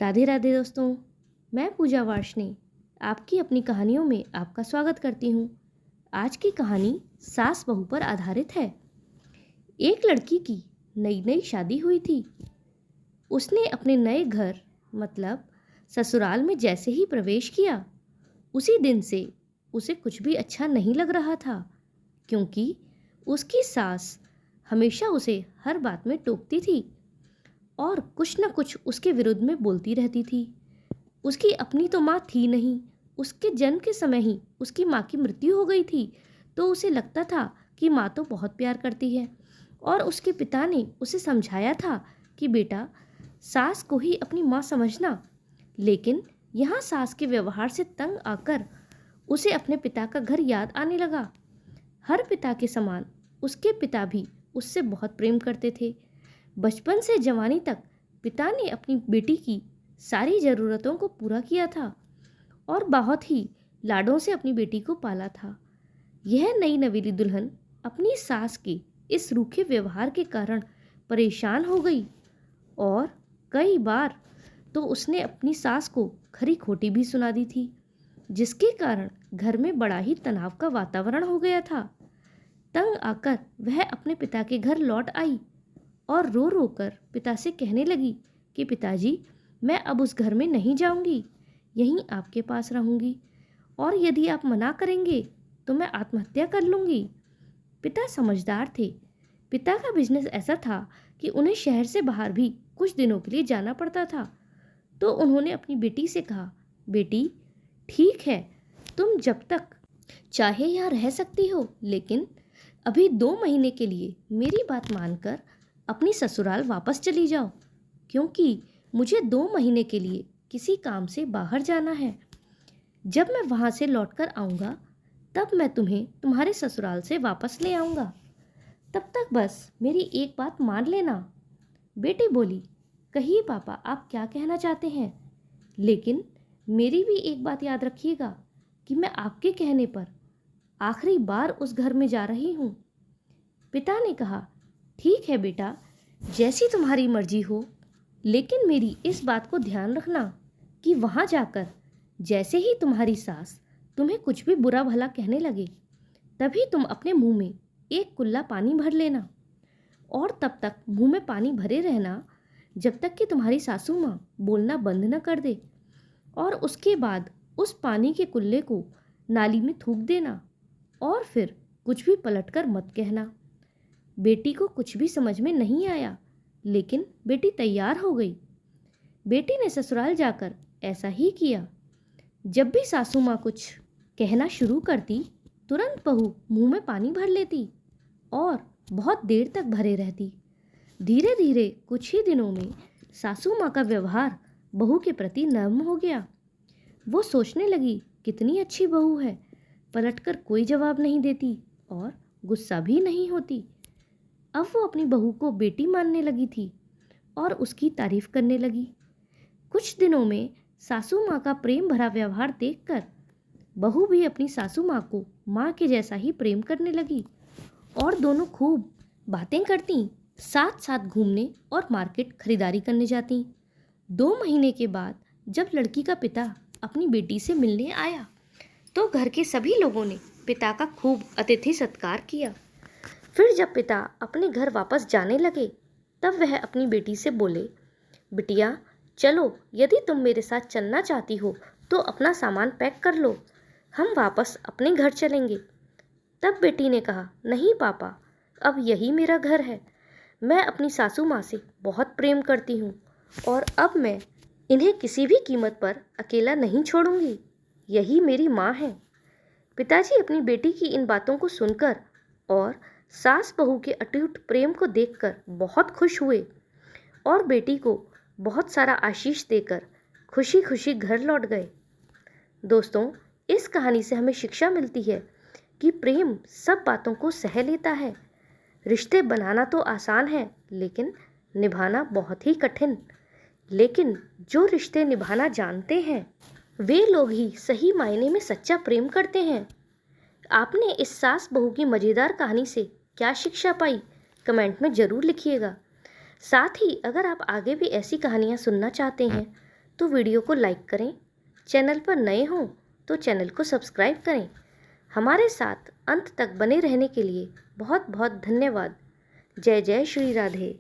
राधे राधे दोस्तों। मैं पूजा वार्ष्णेय आपकी अपनी कहानियों में आपका स्वागत करती हूँ। आज की कहानी सास बहू पर आधारित है। एक लड़की की नई नई शादी हुई थी। उसने अपने नए घर मतलब ससुराल में जैसे ही प्रवेश किया, उसी दिन से उसे कुछ भी अच्छा नहीं लग रहा था, क्योंकि उसकी सास हमेशा उसे हर बात में टोकती थी और कुछ न कुछ उसके विरुद्ध में बोलती रहती थी। उसकी अपनी तो माँ थी नहीं, उसके जन्म के समय ही उसकी माँ की मृत्यु हो गई थी, तो उसे लगता था कि माँ तो बहुत प्यार करती है। और उसके पिता ने उसे समझाया था कि बेटा, सास को ही अपनी माँ समझना। लेकिन यहाँ सास के व्यवहार से तंग आकर उसे अपने पिता का घर याद आने लगा। हर पिता के समान उसके पिता भी उससे बहुत प्रेम करते थे। बचपन से जवानी तक पिता ने अपनी बेटी की सारी ज़रूरतों को पूरा किया था और बहुत ही लाडों से अपनी बेटी को पाला था। यह नई नवेली दुल्हन अपनी सास के इस रूखे व्यवहार के कारण परेशान हो गई और कई बार तो उसने अपनी सास को खरी खोटी भी सुना दी थी, जिसके कारण घर में बड़ा ही तनाव का वातावरण हो गया था। तंग आकर वह अपने पिता के घर लौट आई और रो रो कर पिता से कहने लगी कि पिताजी, मैं अब उस घर में नहीं जाऊंगी, यहीं आपके पास रहूंगी, और यदि आप मना करेंगे तो मैं आत्महत्या कर लूंगी। पिता समझदार थे। पिता का बिजनेस ऐसा था कि उन्हें शहर से बाहर भी कुछ दिनों के लिए जाना पड़ता था। तो उन्होंने अपनी बेटी से कहा, बेटी ठीक है, तुम जब तक चाहे यहाँ रह सकती हो, लेकिन अभी 2 महीने के लिए मेरी बात मानकर अपनी ससुराल वापस चली जाओ, क्योंकि मुझे 2 महीने के लिए किसी काम से बाहर जाना है। जब मैं वहाँ से लौटकर आऊँगा तब मैं तुम्हें तुम्हारे ससुराल से वापस ले आऊँगा। तब तक बस मेरी एक बात मान लेना। बेटी बोली, कहिए पापा, आप क्या कहना चाहते हैं? लेकिन मेरी भी एक बात याद रखिएगा कि मैं आपके कहने पर आखिरी बार उस घर में जा रही हूँ। पिता ने कहा, ठीक है बेटा, जैसी तुम्हारी मर्जी हो, लेकिन मेरी इस बात को ध्यान रखना कि वहाँ जाकर जैसे ही तुम्हारी सास तुम्हें कुछ भी बुरा भला कहने लगे, तभी तुम अपने मुंह में एक कुल्ला पानी भर लेना और तब तक मुंह में पानी भरे रहना जब तक कि तुम्हारी सासू माँ बोलना बंद न कर दे, और उसके बाद उस पानी के कुल्ले को नाली में थूक देना और फिर कुछ भी पलटकर मत कहना। बेटी को कुछ भी समझ में नहीं आया, लेकिन बेटी तैयार हो गई। बेटी ने ससुराल जाकर ऐसा ही किया। जब भी सासू माँ कुछ कहना शुरू करती, तुरंत बहू मुंह में पानी भर लेती और बहुत देर तक भरे रहती। धीरे धीरे कुछ ही दिनों में सासू माँ का व्यवहार बहू के प्रति नर्म हो गया। वो सोचने लगी, कितनी अच्छी बहू है, पलटकर कोई जवाब नहीं देती और गुस्सा भी नहीं होती। अब वो अपनी बहू को बेटी मानने लगी थी और उसकी तारीफ करने लगी। कुछ दिनों में सासू माँ का प्रेम भरा व्यवहार देखकर बहू भी अपनी सासू माँ को माँ के जैसा ही प्रेम करने लगी और दोनों खूब बातें करती, साथ साथ घूमने और मार्केट खरीदारी करने जाती। 2 महीने के बाद जब लड़की का पिता अपनी बेटी से मिलने आया, तो घर के सभी लोगों ने पिता का खूब अतिथि सत्कार किया। फिर जब पिता अपने घर वापस जाने लगे, तब वह अपनी बेटी से बोले, बिटिया चलो, यदि तुम मेरे साथ चलना चाहती हो तो अपना सामान पैक कर लो, हम वापस अपने घर चलेंगे। तब बेटी ने कहा, नहीं पापा, अब यही मेरा घर है। मैं अपनी सासू माँ से बहुत प्रेम करती हूँ और अब मैं इन्हें किसी भी कीमत पर अकेला नहीं छोड़ूंगी, यही मेरी माँ है। पिताजी अपनी बेटी की इन बातों को सुनकर और सास बहू के अटूट प्रेम को देखकर बहुत खुश हुए और बेटी को बहुत सारा आशीष देकर खुशी खुशी घर लौट गए। दोस्तों, इस कहानी से हमें शिक्षा मिलती है कि प्रेम सब बातों को सह लेता है। रिश्ते बनाना तो आसान है, लेकिन निभाना बहुत ही कठिन। लेकिन जो रिश्ते निभाना जानते हैं, वे लोग ही सही मायने में सच्चा प्रेम करते हैं। आपने इस सास बहू की मज़ेदार कहानी से क्या शिक्षा पाई, कमेंट में ज़रूर लिखिएगा। साथ ही अगर आप आगे भी ऐसी कहानियाँ सुनना चाहते हैं तो वीडियो को लाइक करें। चैनल पर नए हों तो चैनल को सब्सक्राइब करें। हमारे साथ अंत तक बने रहने के लिए बहुत बहुत धन्यवाद। जय जय श्री राधे।